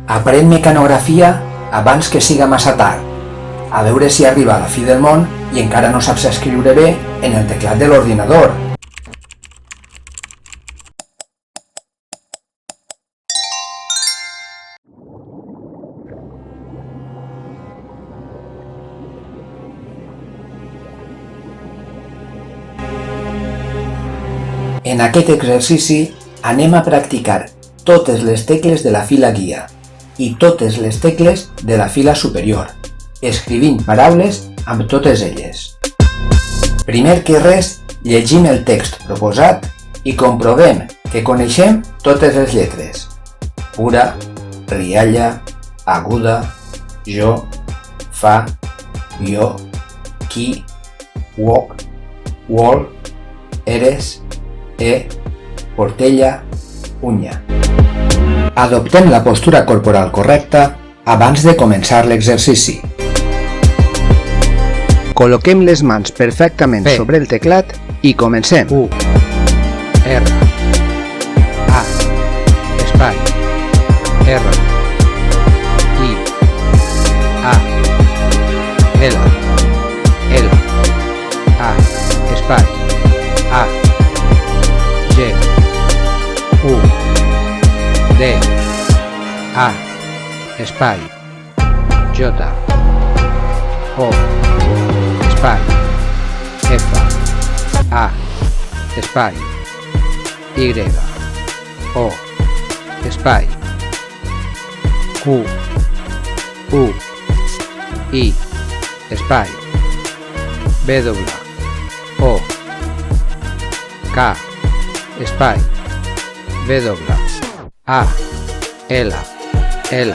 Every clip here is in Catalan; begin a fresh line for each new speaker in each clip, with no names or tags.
Aprèn mecanografia abans que siga massa tard. A veure si arriba a la fi del món i encara no saps escriure bé en el teclat de l'ordinador. En aquest exercici anem a practicar totes les tecles de la fila guia i totes les tecles de la fila superior, escrivint paraules amb totes elles. Primer que res, llegim el text proposat i comprovem que coneixem totes les lletres: pura, rialla, aguda, jo, fa, jo, qui, woc, wol, eres, portella, unya. Adoptem la postura corporal correcta abans de començar l'exercici. Col·loquem les mans perfectament sobre el teclat i comencem.
U, R, A, espai, R, I, A, L, L, A, espai, A, G, U, D, A, espai, J, O, espai, F, A, espai, Y, O, espai, Q, U, I, espai, W, O, K, espai, W, A, L, L,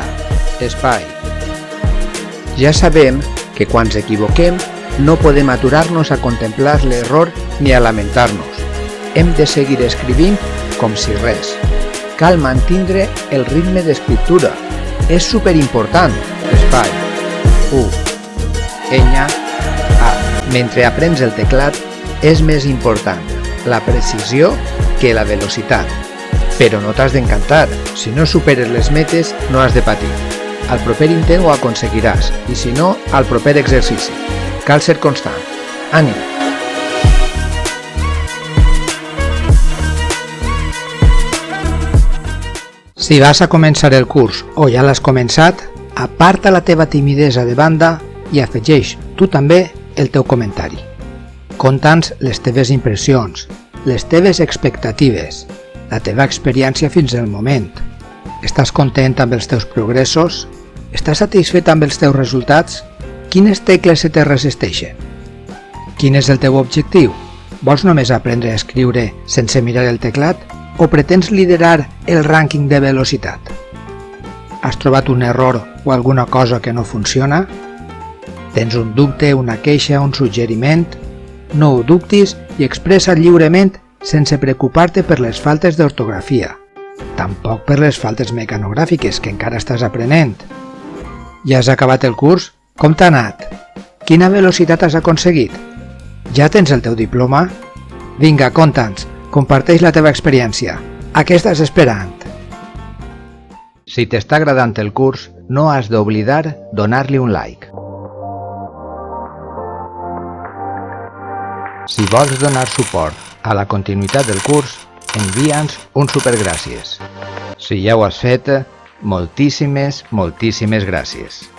espai. Ja sabem que quan ens equivoquem no podem aturar-nos a contemplar l'error ni a lamentar-nos. Hem de seguir escrivint com si res. Cal mantindre el ritme d'escriptura. És superimportant. Espai, U, enya, A. Mentre aprens el teclat, és més important la precisió que la velocitat. Però no t'has d'encantar. Si no superes les metes, no has de patir. Al proper intent ho aconseguiràs, i si no, al proper exercici. Cal ser constant. Ànim! Si vas a començar el curs o ja l'has començat, aparta la teva timidesa de banda i afegeix tu també el teu comentari. Conta'ns les teves impressions, les teves expectatives, la teva experiència fins al moment. Estàs content amb els teus progressos? Estàs satisfet amb els teus resultats? Quines tecles se te resisteixen? Quin és el teu objectiu? Vols només aprendre a escriure sense mirar el teclat? O pretens liderar el rànquing de velocitat? Has trobat un error o alguna cosa que no funciona? Tens un dubte, una queixa, un suggeriment? No ho dubtis i expressa't lliurement sense preocupar-te per les faltes d'ortografia. Tampoc per les faltes mecanogràfiques que encara estàs aprenent. Ja has acabat el curs? Com t'ha anat? Quina velocitat has aconseguit? Ja tens el teu diploma? Vinga, conta'ns, comparteix la teva experiència. A què estàs esperant? Si t'està agradant el curs, no has d'oblidar donar-li un like. Si vols donar suport a la continuïtat del curs, envia'ns un supergràcies. Si ja ho has fet, moltíssimes gràcies.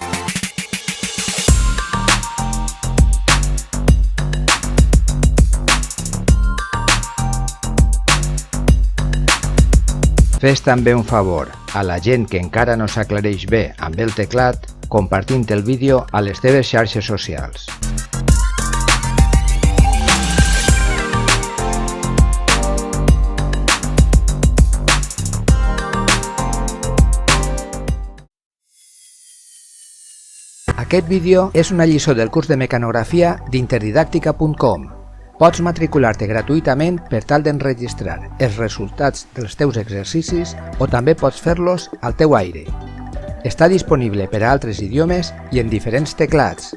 Fes també un favor a la gent que encara no s'aclareix bé amb el teclat compartint el vídeo a les teves xarxes socials. Aquest vídeo és una lliçó del curs de mecanografia d'interdidàctica.com. Pots matricular-te gratuïtament per tal d'enregistrar els resultats dels teus exercicis o també pots fer-los al teu aire. Està disponible per a altres idiomes i en diferents teclats.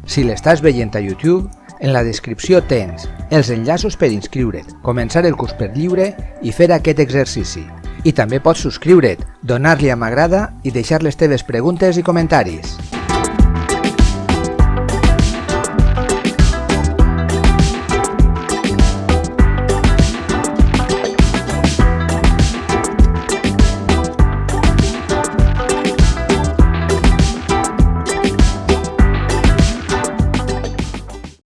Si l'estàs veient a YouTube, en la descripció tens els enllaços per inscriure't, començar el curs per lliure i fer aquest exercici. I també pots subscriure't, donar-li a m'agrada i deixar les teves preguntes i comentaris.